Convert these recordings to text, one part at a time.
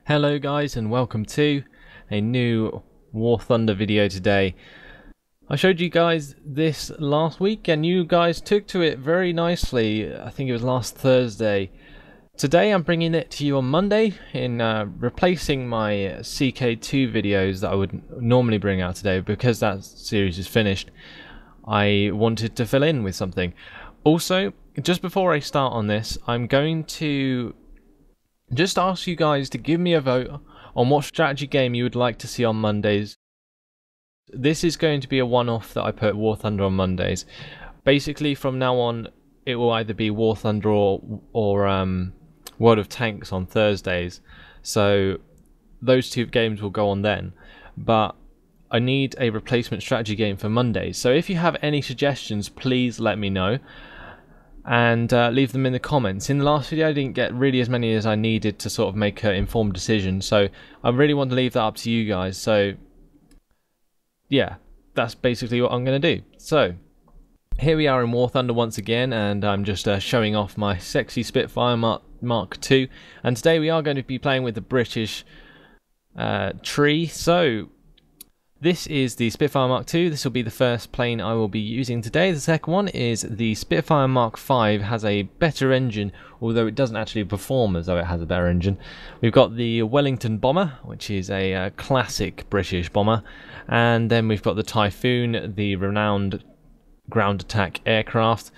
Hello guys, and welcome to a new War Thunder video today. I showed you guys this last week and you guys took to it very nicely. I think it was last Thursday. Today I'm bringing it to you on Monday in replacing my CK2 videos that I would normally bring out today. Because that series is finished, I wanted to fill in with something. Also, just before I start on this, I'm going to just ask you guys to give me a vote on what strategy game you would like to see on Mondays. This is going to be a one-off that I put War Thunder on Mondays. Basically, from now on, it will either be War Thunder or World of Tanks on Thursdays. So those two games will go on then. But I need a replacement strategy game for Mondays. So if you have any suggestions, please let me know. And leave them in the comments. In the last video I didn't get really as many as I needed to sort of make an informed decision, so I really want to leave that up to you guys. So yeah, that's basically what I'm going to do. So here we are in War Thunder once again, and I'm just showing off my sexy Spitfire Mark II, and today we are going to be playing with the British tree. So this is the Spitfire Mark II. This will be the first plane I will be using today. The second one is the Spitfire Mark V. Has a better engine, although it doesn't actually perform as though it has a better engine. We've got the Wellington bomber, which is a classic British bomber. And then we've got the Typhoon, the renowned ground attack aircraft,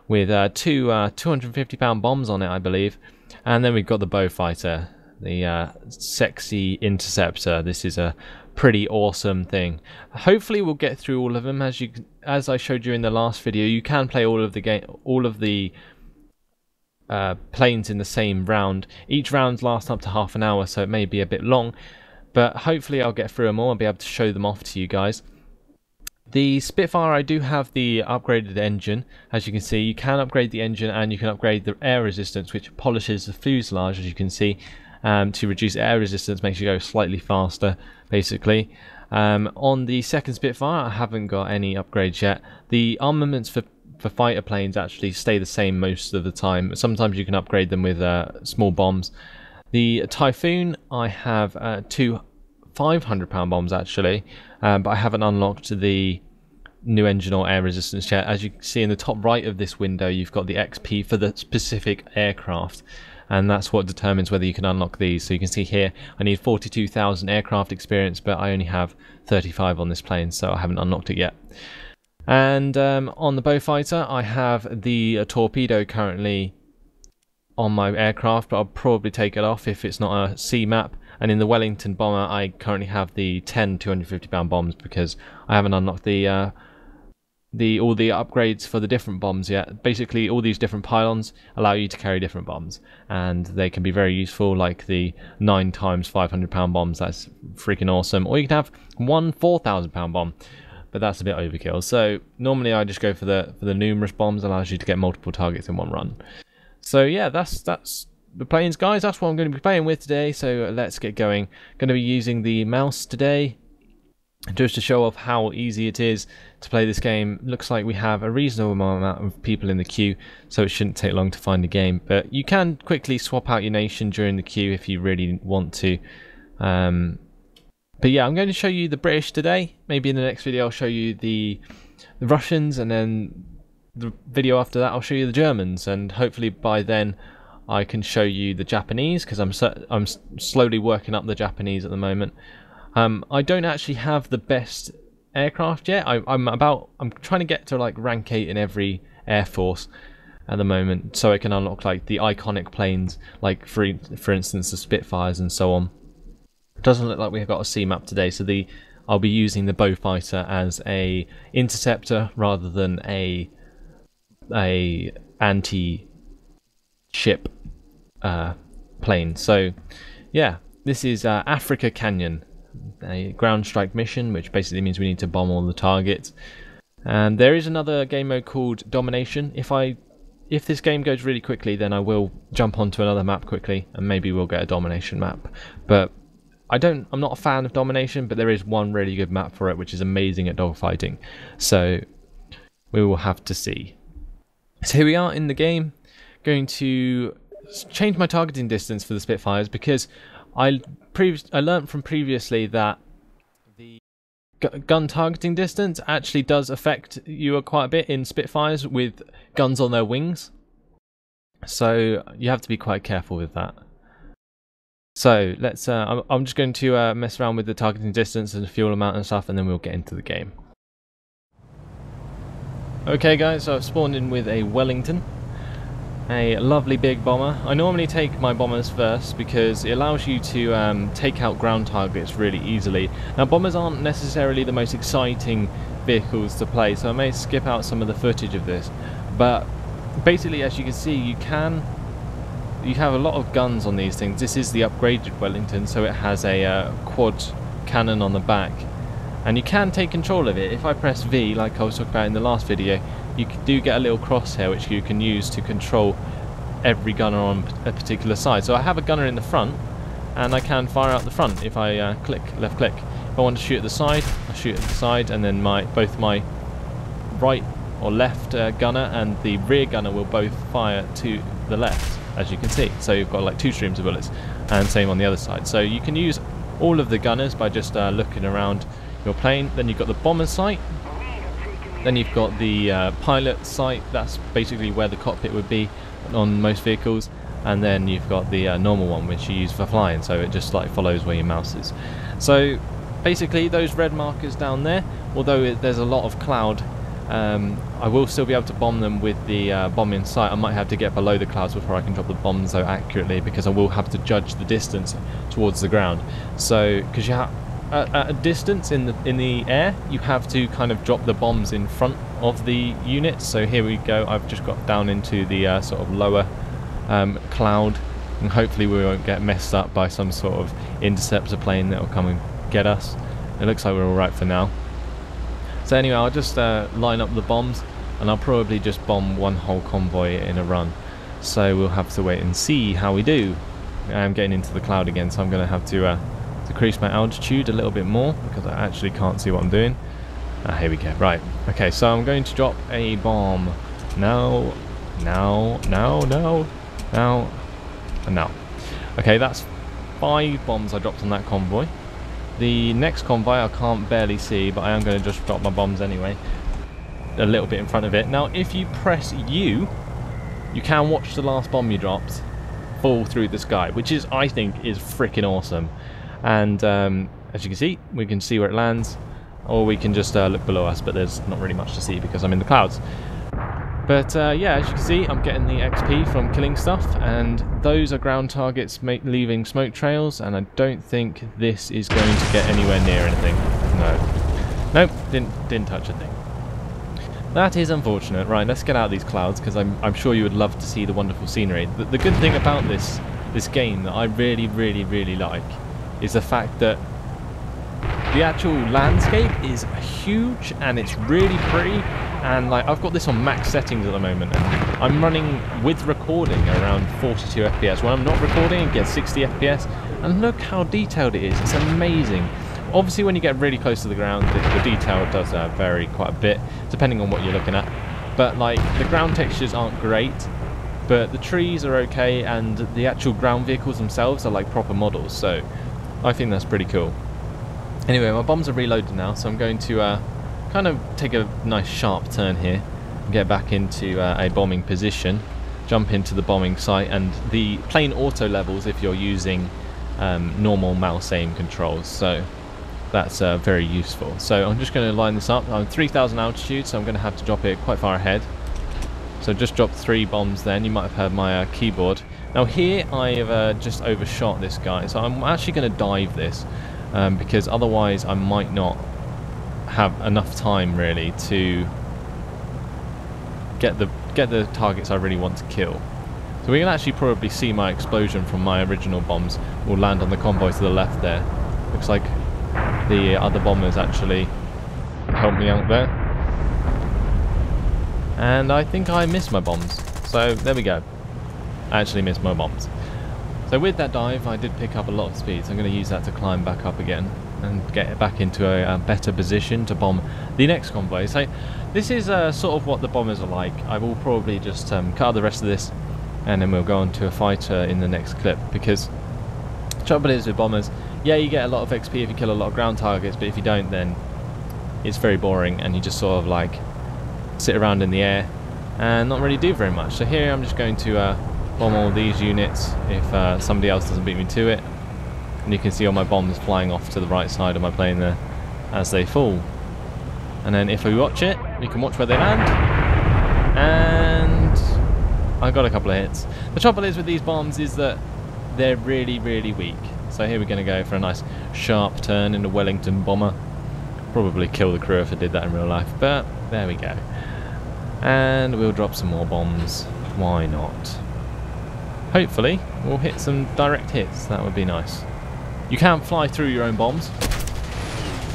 with two 250-pound bombs on it, I believe. And then we've got the Beaufighter, the sexy interceptor. This is a pretty awesome thing. Hopefully we'll get through all of them. As I showed you in the last video, you can play all of the planes in the same round. Each round lasts up to half an hour, so it may be a bit long, but hopefully I'll get through them all and be able to show them off to you guys. The Spitfire, I do have the upgraded engine. As you can see, you can upgrade the engine and you can upgrade the air resistance, which polishes the fuselage, as you can see. To reduce air resistance, makes you go slightly faster, basically. On the second Spitfire, I haven't got any upgrades yet. The armaments for fighter planes actually stay the same most of the time. Sometimes you can upgrade them with small bombs. The Typhoon, I have two 500-pound bombs actually, but I haven't unlocked the new engine or air resistance yet. As you can see in the top right of this window, you've got the XP for the specific aircraft, and that's what determines whether you can unlock these. So you can see here I need 42,000 aircraft experience, but I only have 35 on this plane, so I haven't unlocked it yet. And on the Beaufighter, I have the torpedo currently on my aircraft, but I'll probably take it off if it's not a C map. And in the Wellington bomber, I currently have the 10 250-pound bombs because I haven't unlocked all the upgrades for the different bombs yet. Basically, all these different pylons allow you to carry different bombs, and they can be very useful, like the 9 times 500-pound bombs. That's freaking awesome. Or you can have one 4,000-pound bomb, but that's a bit overkill. So normally I just go for the numerous bombs. Allows you to get multiple targets in one run. So yeah, that's the planes, guys. That's what I'm going to be playing with today. So let's get going. Going to be using the mouse today, just to show off how easy it is to play this game. Looks like we have a reasonable amount of people in the queue, so it shouldn't take long to find a game. But you can quickly swap out your nation during the queue if you really want to. But yeah, I'm going to show you the British today. Maybe in the next video I'll show you the Russians, and then the video after that I'll show you the Germans, and hopefully by then I can show you the Japanese, because I'm slowly working up the Japanese at the moment. I don't actually have the best aircraft yet. I'm trying to get to like rank 8 in every air force at the moment, so I can unlock like the iconic planes, like for instance the Spitfires and so on. It doesn't look like we've got a C map today, so I'll be using the Beaufighter as a interceptor rather than a anti-ship plane. So yeah, this is Africa Canyon, a ground strike mission, which basically means we need to bomb all the targets. And there is another game mode called Domination. If this game goes really quickly, then I will jump onto another map quickly, and maybe we'll get a Domination map. But I'm not a fan of Domination, but there is one really good map for it, which is amazing at dogfighting. So we will have to see. So here we are in the game. Going to change my targeting distance for the Spitfires, because I learnt from previously that the gun targeting distance actually does affect you quite a bit in Spitfires with guns on their wings. So you have to be quite careful with that. So let's. I'm just going to mess around with the targeting distance and fuel amount and stuff, and then we'll get into the game. Okay, guys. So I've spawned in with a Wellington, a lovely big bomber. I normally take my bombers first because it allows you to take out ground targets really easily. Now, bombers aren't necessarily the most exciting vehicles to play, so I may skip out some of the footage of this. But basically, as you can see, you have a lot of guns on these things. This is the upgraded Wellington, so it has a quad cannon on the back, and you can take control of it. If I press V, like I was talking about in the last video, you do get a little crosshair which you can use to control every gunner on a particular side. So I have a gunner in the front, and I can fire out the front if I left click. If I want to shoot at the side, I shoot at the side, and then both my right or left gunner and the rear gunner will both fire to the left, as you can see. So you've got like 2 streams of bullets, and same on the other side. So you can use all of the gunners by just looking around your plane. Then you've got the bomber sight, then you've got the pilot sight. That's basically where the cockpit would be on most vehicles, and then you've got the normal one which you use for flying, so it just like follows where your mouse is. So basically those red markers down there, although there's a lot of cloud, I will still be able to bomb them with the bomb in sight. I might have to get below the clouds before I can drop the bombs though accurately, because I will have to judge the distance towards the ground. So because you have at a distance in the air, you have to kind of drop the bombs in front of the unit. So here we go, I've just got down into the sort of lower cloud, and hopefully we won't get messed up by some sort of interceptor plane that will come and get us. It looks like we're alright for now. So anyway, I'll just line up the bombs, and I'll probably just bomb one whole convoy in a run. So we'll have to wait and see how we do. I'm getting into the cloud again, so I'm going to have to decrease my altitude a little bit more, because I actually can't see what I'm doing. Here we go. Right. Okay, so I'm going to drop a bomb now, and now. Okay, that's 5 bombs I dropped on that convoy. The next convoy I can't barely see, but I am going to just drop my bombs anyway, a little bit in front of it. Now if you press U, you can watch the last bomb you dropped fall through the sky, which is, I think, is freaking awesome. And as you can see where it lands, or we can just look below us, but there's not really much to see because I'm in the clouds. But yeah, as you can see, I'm getting the XP from killing stuff, and those are ground targets leaving smoke trails, and I don't think this is going to get anywhere near anything. No. Nope, didn't touch a thing. That is unfortunate. Right, let's get out of these clouds, because I'm sure you would love to see the wonderful scenery. The good thing about this game that I really like is the fact that the actual landscape is huge, and it's really pretty. And like, I've got this on max settings at the moment, and I'm running with recording around 42 FPS. When I'm not recording, it gets 60 FPS, and look how detailed it is. It's amazing. Obviously when you get really close to the ground, the detail does vary quite a bit depending on what you're looking at, but like the ground textures aren't great, but the trees are okay, and the actual ground vehicles themselves are like proper models, so I think that's pretty cool. Anyway, my bombs are reloaded now, so I'm going to kind of take a nice sharp turn here and get back into a bombing position, jump into the bombing site, and the plane auto levels if you're using normal mouse aim controls, so that's very useful. So I'm just going to line this up. I'm 3,000 altitude, so I'm going to have to drop it quite far ahead. So just dropped 3 bombs then. You might have heard my keyboard. Now here I have just overshot this guy, so I'm actually going to dive this because otherwise I might not have enough time really to get the targets I really want to kill. So we can actually probably see my explosion from my original bombs will land on the convoy to the left there. Looks like the other bombers actually helped me out there. And I think I missed my bombs. So there we go. I actually missed my bombs. So with that dive I did pick up a lot of speed, so I'm going to use that to climb back up again and get it back into a better position to bomb the next convoy. So this is sort of what the bombers are like. I will probably just cut out the rest of this, and then we'll go on to a fighter in the next clip, because Trouble is with bombers, yeah, you get a lot of XP if you kill a lot of ground targets, but if you don't, then it's very boring and you just sort of like sit around in the air and not really do very much. So here I'm just going to bomb all these units if somebody else doesn't beat me to it. And you can see all my bombs flying off to the right side of my plane there as they fall. And then if we watch it, we can watch where they land. And I got a couple of hits. The trouble is with these bombs is that they're really, really weak. So here we're going to go for a nice sharp turn in the Wellington bomber. Probably kill the crew if I did that in real life, but there we go. And we'll drop some more bombs. Why not? Hopefully we'll hit some direct hits. That would be nice. You can fly through your own bombs.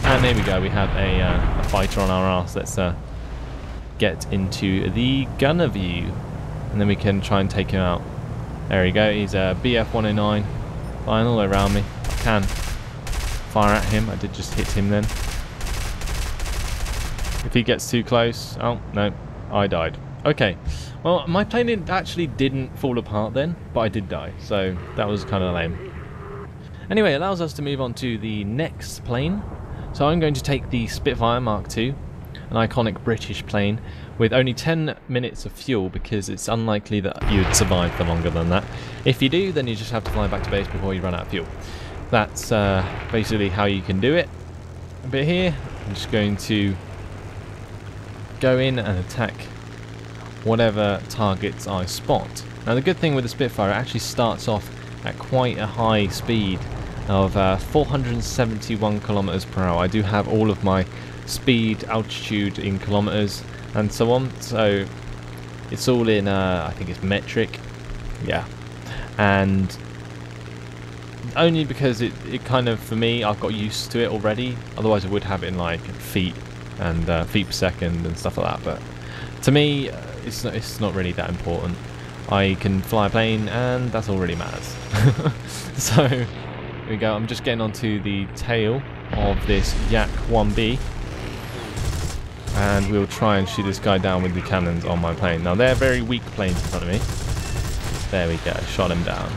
And there we go, we have a fighter on our arse. Let's get into the gunner view. And then we can try and take him out. There we go, he's a BF-109. Flying all around me. I can fire at him. I did just hit him then. If he gets too close... Oh, no. I died. Okay. Well, my plane actually didn't fall apart then, but I did die. So that was kind of lame. Anyway, it allows us to move on to the next plane. So I'm going to take the Spitfire Mark II, an iconic British plane, with only 10 minutes of fuel because it's unlikely that you'd survive for longer than that. If you do, then you just have to fly back to base before you run out of fuel. That's basically how you can do it. But here, I'm just going to go in and attack whatever targets I spot. Now the good thing with the Spitfire, it actually starts off at quite a high speed of 471 kilometers per hour. I do have all of my speed, altitude in kilometers and so on, so it's all in I think it's metric, yeah, and only because it kind of, for me, I've got used to it already. Otherwise I would have it in like feet and feet per second and stuff like that, but to me it's not really that important. I can fly a plane and that's all really matters. So here we go, I'm just getting onto the tail of this Yak 1B and we'll try and shoot this guy down with the cannons on my plane. Now they're very weak planes in front of me. There we go, shot him down.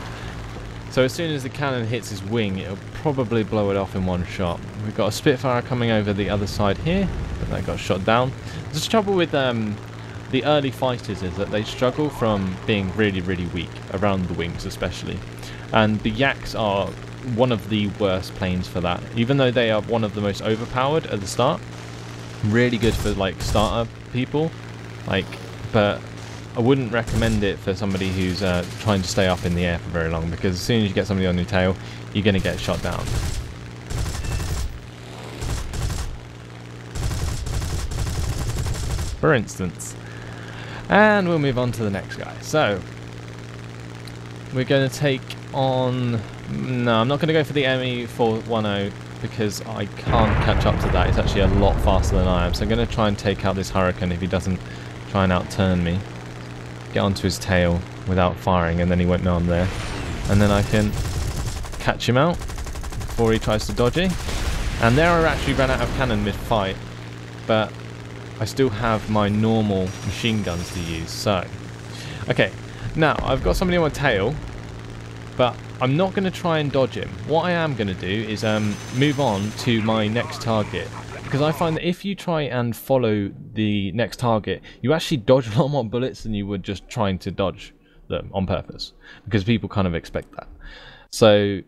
So as soon as the cannon hits his wing, it'll probably blow it off in one shot. We've got a Spitfire coming over the other side here, but that got shot down. The trouble with the early fighters is that they struggle from being really, really weak, around the wings especially. And the Yaks are one of the worst planes for that, even though they are one of the most overpowered at the start. Really good for like starter people, like, but I wouldn't recommend it for somebody who's trying to stay up in the air for very long, because as soon as you get somebody on your tail, you're going to get shot down. For instance. And we'll move on to the next guy. So we're going to take on... No, I'm not going to go for the ME410 because I can't catch up to that. It's actually a lot faster than I am. So I'm going to try and take out this Hurricane if he doesn't try and outturn me. Get onto his tail without firing, and then he won't know I'm there. And then I can catch him out before he tries to dodge it. And there I actually ran out of cannon mid-fight, but I still have my normal machine guns to use. So, okay, now I've got somebody on my tail, but I'm not going to try and dodge him. What I am going to do is move on to my next target, because I find that if you try and follow the next target, you actually dodge a lot more bullets than you would just trying to dodge them on purpose, because people kind of expect that. So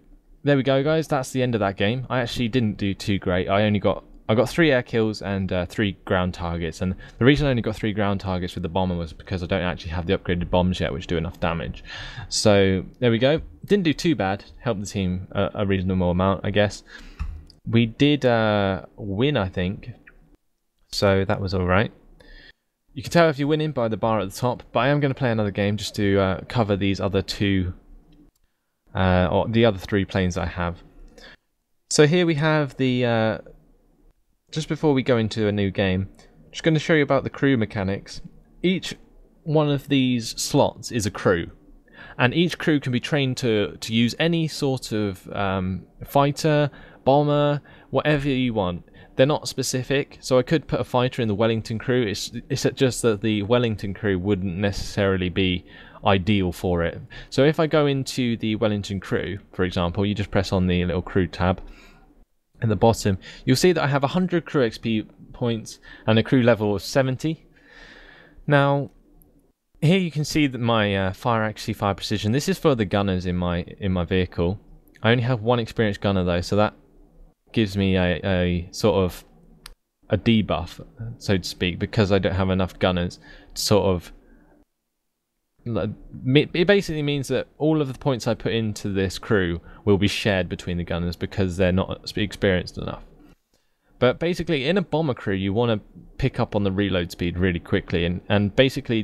there we go, guys. That's the end of that game. I actually didn't do too great. I got 3 air kills and 3 ground targets, and the reason I only got 3 ground targets with the bomber was because I don't actually have the upgraded bombs yet, which do enough damage. So there we go. Didn't do too bad. Helped the team a reasonable amount, I guess. We did win, I think, so that was alright. You can tell if you're winning by the bar at the top, but I am going to play another game just to cover these other 2, or the other 3 planes I have. So here we have the... just before we go into a new game, I'm just going to show you about the crew mechanics. Each one of these slots is a crew, and each crew can be trained to use any sort of fighter, bomber, whatever you want. they're not specific. So I could put a fighter in the Wellington crew. It's just that the Wellington crew wouldn't necessarily be ideal for it. So if I go into the Wellington crew, for example, you just press on the little crew tab at the bottom, you'll see that I have 100 crew XP points and a crew level of 70. Now here you can see that my fire accuracy, fire precision, this is for the gunners in my vehicle. I only have one experienced gunner though, so that gives me a sort of a debuff, so to speak, because I don't have enough gunners to sort of... It basically means that all of the points I put into this crew will be shared between the gunners because they're not experienced enough. But basically in a bomber crew you want to pick up on the reload speed really quickly, and basically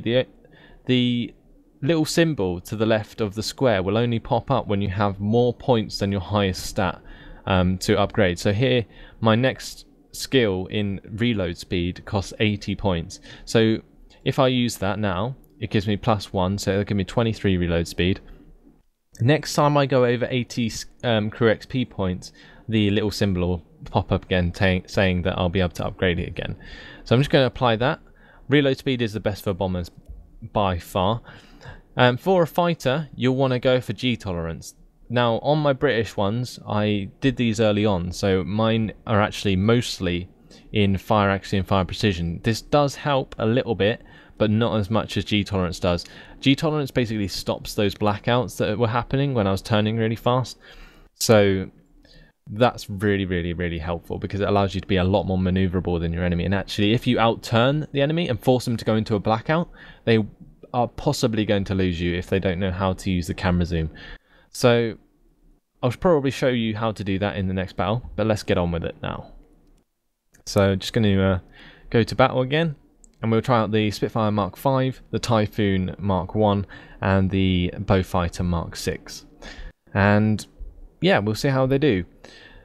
the little symbol to the left of the square will only pop up when you have more points than your highest stat to upgrade. So here my next skill in reload speed costs 80 points. So if I use that now, it gives me +1, so it'll give me 23 reload speed. Next time I go over 80 crew XP points, the little symbol will pop up again saying that I'll be able to upgrade it again. So I'm just going to apply that. Reload speed is the best for bombers by far. For a fighter, you'll want to go for G tolerance. Now on my British ones, I did these early on, so mine are actually mostly in fire accuracy and fire precision. This does help a little bit, but not as much as G tolerance does. G tolerance basically stops those blackouts that were happening when I was turning really fast. So that's really helpful because it allows you to be a lot more maneuverable than your enemy. And actually, if you outturn the enemy and force them to go into a blackout, they are possibly going to lose you if they don't know how to use the camera zoom. So I'll probably show you how to do that in the next battle, but let's get on with it now. So just going to go to battle again, and we'll try out the Spitfire Mark V, the Typhoon Mark I, and the Beaufighter Mark VI. And yeah, we'll see how they do.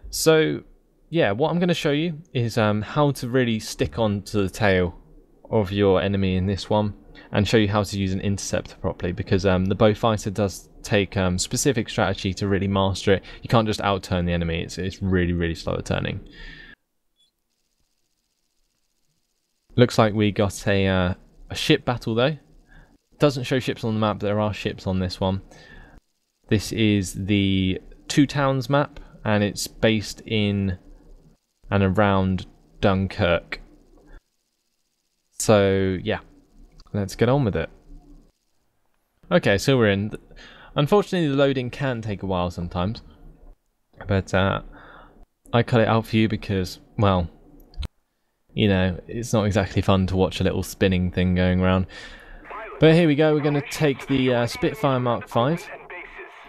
So yeah, what I'm going to show you is how to really stick onto the tail of your enemy in this one, and show you how to use an interceptor properly, because the Beaufighter does take specific strategy to really master it. You can't just outturn the enemy, it's really slow at turning. Looks like we got a ship battle though. Doesn't show ships on the map, but there are ships on this one. This is the Two Towns map, and it's based in and around Dunkirk. So yeah, let's get on with it. Okay, so we're in. Unfortunately, the loading can take a while sometimes, but I cut it out for you because, well, you know, it's not exactly fun to watch a little spinning thing going around. But here we go, we're going to take the Spitfire Mark V,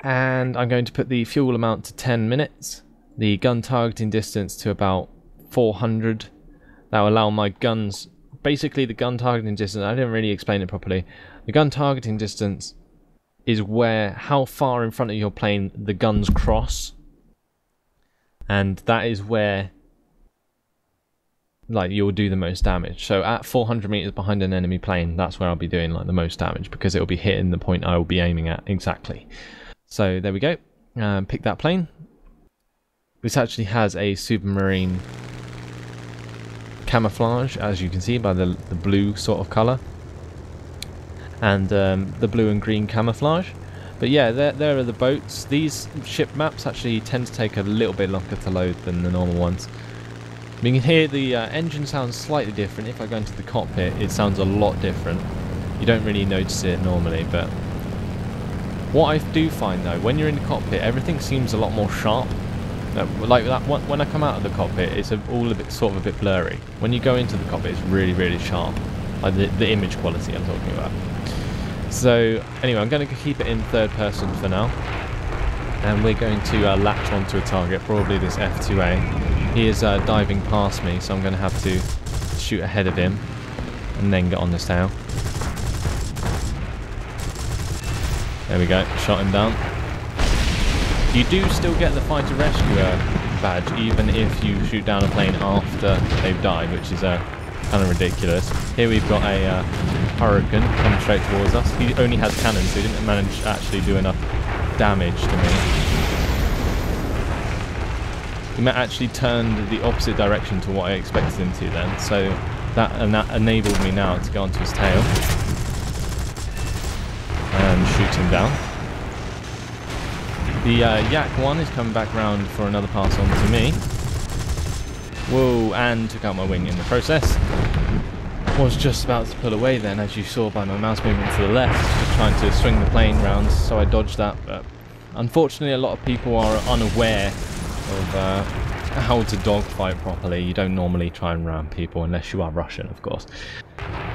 and I'm going to put the fuel amount to 10 minutes, the gun targeting distance to about 400. That will allow my guns, basically the gun targeting distance, I didn't really explain it properly. The gun targeting distance is how far in front of your plane the guns cross, and that is where like you'll do the most damage. So at 400 meters behind an enemy plane, that's where I'll be doing like the most damage, because it'll be hitting the point I will be aiming at exactly. So there we go. Pick that plane. This actually has a submarine camouflage, as you can see by the blue sort of colour, and the blue and green camouflage. But yeah, there are the boats. These ship maps actually tend to take a little bit longer to load than the normal ones. You can hear the engine sounds slightly different. If I go into the cockpit, it sounds a lot different. You don't really notice it normally, but what I do find though, when you're in the cockpit, everything seems a lot more sharp. Like that, when I come out of the cockpit, it's all a bit sort of a bit blurry. When you go into the cockpit, it's really sharp, like the image quality I'm talking about. So anyway, I'm going to keep it in third person for now, and we're going to latch onto a target, probably this F2A. He is diving past me, so I'm going to have to shoot ahead of him and then get on this tail. There we go, shot him down. You do still get the fighter rescuer badge even if you shoot down a plane after they've died, which is kind of ridiculous. Here we've got a Hurricane coming straight towards us. He only has cannons, so he didn't manage to actually do enough damage to me. he actually turned the opposite direction to what I expected him to then, so that enabled me now to go onto his tail and shoot him down. The Yak 1 is coming back round for another pass on to me. Whoa, and took out my wing in the process. Was just about to pull away then, as you saw by my mouse movement to the left, just trying to swing the plane round, so I dodged that. But unfortunately, a lot of people are unaware of how to dogfight properly. You don't normally try and ram people unless you are Russian, of course.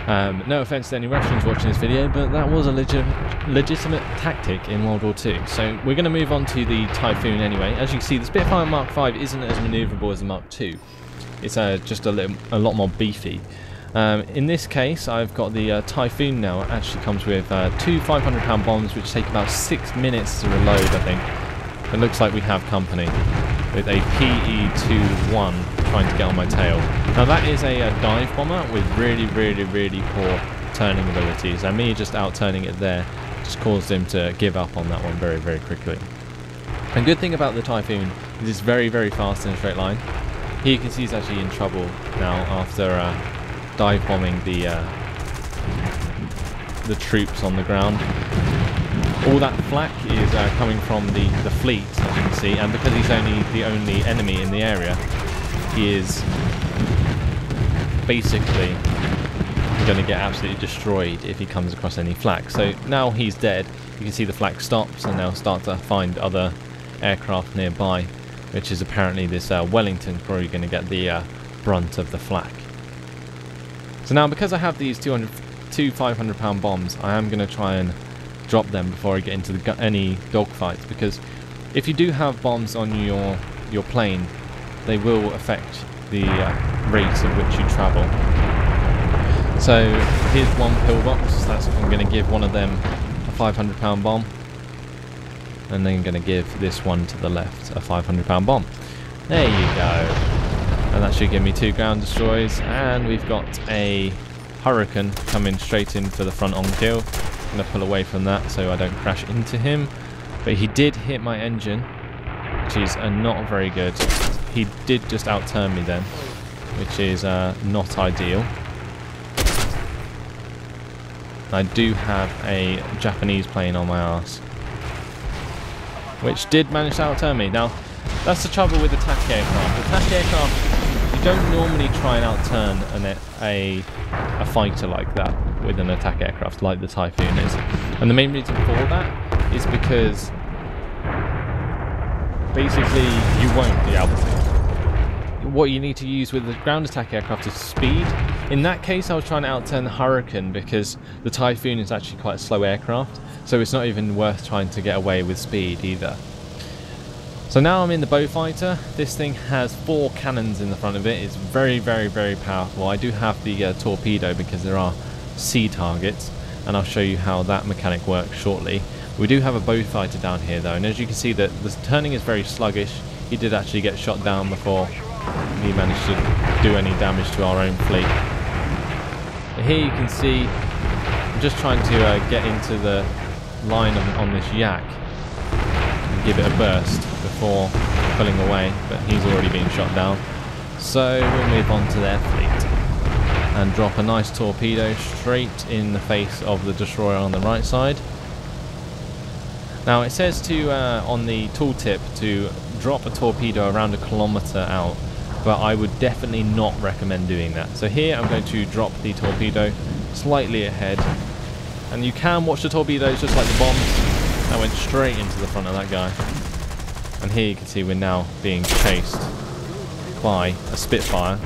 No offense to any Russians watching this video, but that was a legitimate tactic in World War II. So we're going to move on to the Typhoon anyway. As you can see, the Spitfire Mark V isn't as manoeuvrable as the Mark II. It's just a lot more beefy. In this case, I've got the Typhoon now. It actually comes with two 500-pound bombs, which take about 6 minutes to reload, I think. It looks like we have company with a PE-21 trying to get on my tail. Now that is a dive bomber with really poor turning abilities, and me just out-turning it there just caused him to give up on that one very quickly. And good thing about the Typhoon is it's very fast in a straight line. Here you can see he's actually in trouble now after dive bombing the troops on the ground. All that flak is coming from the fleet, as you can see, and because he's the only enemy in the area, he is basically going to get absolutely destroyed if he comes across any flak. So now he's dead, you can see the flak stops, and they'll start to find other aircraft nearby, which is apparently this Wellington probably going to get the brunt of the flak. So now, because I have these two 500-pound bombs, I am going to try and drop them before I get into any dogfights, because if you do have bombs on your plane, they will affect the rate at which you travel. So here's one pillbox. I'm going to give one of them a 500-pound bomb, and then I'm going to give this one to the left a 500-pound bomb. There you go. And that should give me 2 ground destroys, and we've got a Hurricane coming straight in for the front on kill. I'm going to pull away from that so I don't crash into him, but he did hit my engine, which is not very good. He did just out-turn me then, which is not ideal. I do have a Japanese plane on my arse, which did manage to out-turn me. Now, that's the trouble with attack aircraft. Attack aircraft, you don't normally try and out-turn a fighter like that with an attack aircraft like the Typhoon is. And the main reason for that is because basically you won't be able to. What you need to use with the ground attack aircraft is speed. In that case, I was trying to out-turn the Hurricane because the Typhoon is actually quite a slow aircraft, so it's not even worth trying to get away with speed either. So now I'm in the Beaufighter. This thing has 4 cannons in the front of it. It's very powerful. I do have the torpedo because there are sea targets, and I'll show you how that mechanic works shortly. We do have a Beaufighter down here though, and as you can see, the turning is very sluggish. He did actually get shot down before he managed to do any damage to our own fleet. But here you can see I'm just trying to get into the line on this Yak and give it a burst before pulling away, but he's already been shot down. So we'll move on to their fleet and drop a nice torpedo straight in the face of the destroyer on the right side. Now it says to on the tooltip to drop a torpedo around 1 kilometer out, but I would definitely not recommend doing that. So here I'm going to drop the torpedo slightly ahead, and you can watch the torpedoes just like the bombs. That went straight into the front of that guy. And here you can see we're now being chased by a Spitfire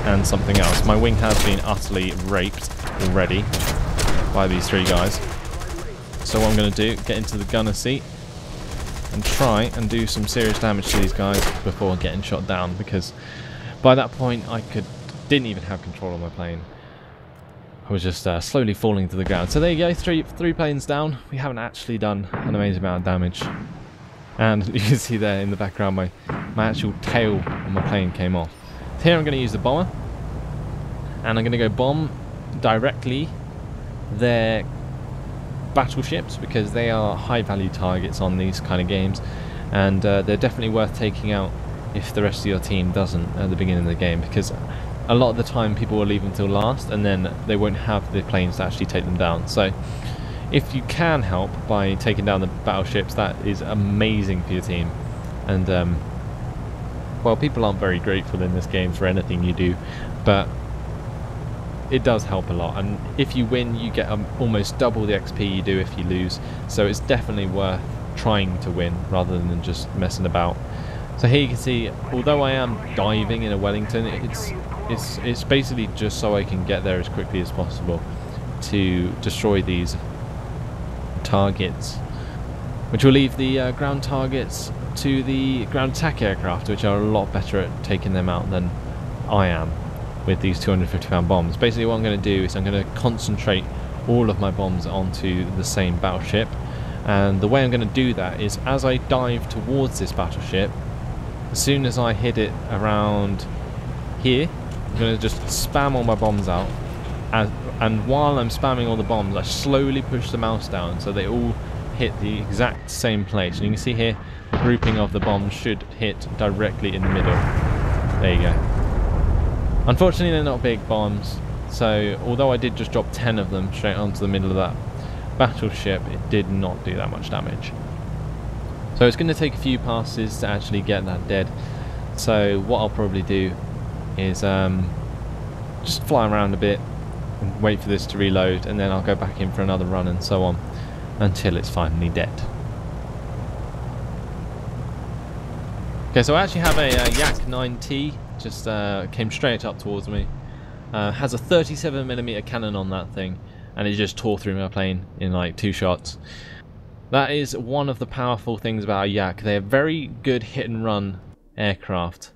and something else. My wing has been utterly raped already by these 3 guys. So what I'm going to do, get into the gunner seat and try and do some serious damage to these guys before getting shot down, because by that point I didn't even have control of my plane. I was just slowly falling to the ground. So there you go, three planes down. We haven't actually done an amazing amount of damage. And you can see there in the background my actual tail on my plane came off. So here I'm going to use the bomber, and I'm going to go bomb directly their battleships, because they are high value targets on these kind of games, and they're definitely worth taking out if the rest of your team doesn't at the beginning of the game, because a lot of the time people will leave until last and then they won't have the planes to actually take them down. So if you can help by taking down the battleships, that is amazing for your team. And well, people aren't very grateful in this game for anything you do, but it does help a lot. And if you win, you get almost double the XP you do if you lose, so it's definitely worth trying to win rather than just messing about. So here you can see, although I am diving in a Wellington, it's basically just so I can get there as quickly as possible to destroy these targets, which will leave the ground targets to the ground attack aircraft, which are a lot better at taking them out than I am with these 250-pound bombs. Basically what I'm going to do is I'm going to concentrate all of my bombs onto the same battleship, and the way I'm going to do that is as I dive towards this battleship, as soon as I hit it around here, I'm going to just spam all my bombs out, and while I'm spamming all the bombs, I slowly push the mouse down so they all hit the exact same place. And you can see here, the grouping of the bombs should hit directly in the middle. There you go. Unfortunately, they're not big bombs, so although I did just drop 10 of them straight onto the middle of that battleship, it did not do that much damage. So it's going to take a few passes to actually get that dead. So what I'll probably do is just fly around a bit and wait for this to reload, and then I'll go back in for another run and so on until it's finally dead. Okay, so I actually have a Yak 9T, just came straight up towards me. Has a 37mm cannon on that thing, and it just tore through my plane in like 2 shots. That is one of the powerful things about a Yak. They're very good hit and run aircraft,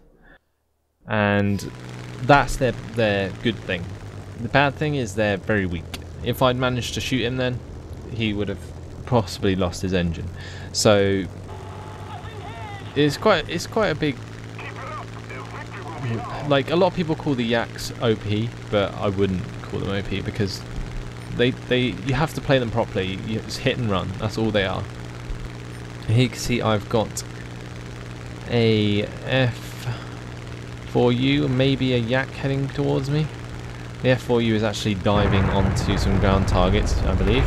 and that's their good thing. The bad thing is they're very weak. If I'd managed to shoot him, then he would have possibly lost his engine. So it's quite a big, like, a lot of people call the Yaks OP, but I wouldn't call them OP because you have to play them properly. It's hit and run, that's all they are. Here you can see I've got a F4U, maybe a Yak heading towards me. The F4U is actually diving onto some ground targets, I believe.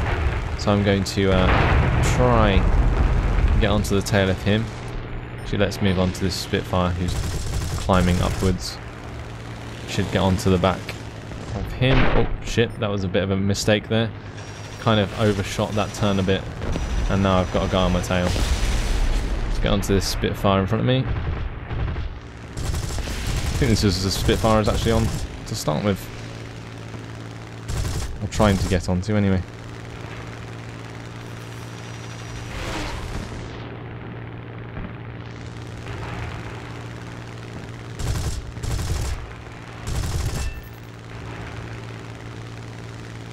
So I'm going to try and get onto the tail of him. Actually, let's move on to this Spitfire who's climbing upwards. Should get onto the back of him. Oh shit, that was a bit of a mistake there. Kind of overshot that turn a bit, and now I've got a guy on my tail. Let's get onto this Spitfire in front of me. I think this is the Spitfire I was actually on to start with. Or trying to get onto anyway.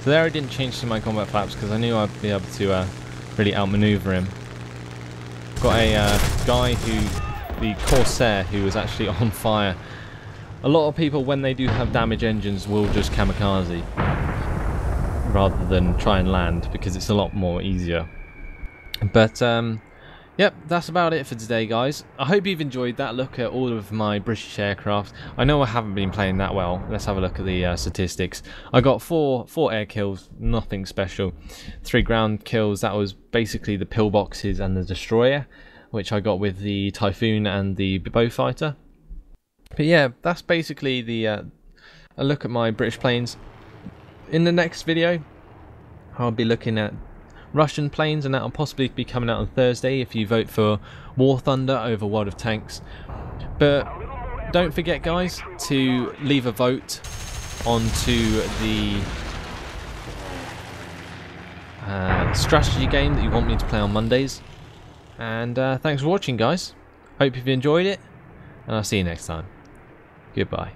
So there I didn't change to my combat flaps because I knew I'd be able to really outmaneuver him. Got a guy the Corsair, who was actually on fire. A lot of people, when they do have damaged engines, will just kamikaze rather than try and land because it's a lot more easier. But yep, that's about it for today, guys. I hope you've enjoyed that look at all of my British aircraft. I know I haven't been playing that well. Let's have a look at the statistics. I got four air kills, nothing special. 3 ground kills, that was basically the pillboxes and the destroyer, which I got with the Typhoon and the Beaufighter. But yeah, that's basically the a look at my British planes. In the next video, I'll be looking at Russian planes, and that'll possibly be coming out on Thursday if you vote for War Thunder over World of Tanks. But don't forget, guys, to leave a vote onto the strategy game that you want me to play on Mondays. And thanks for watching, guys. Hope you've enjoyed it, and I'll see you next time. Goodbye.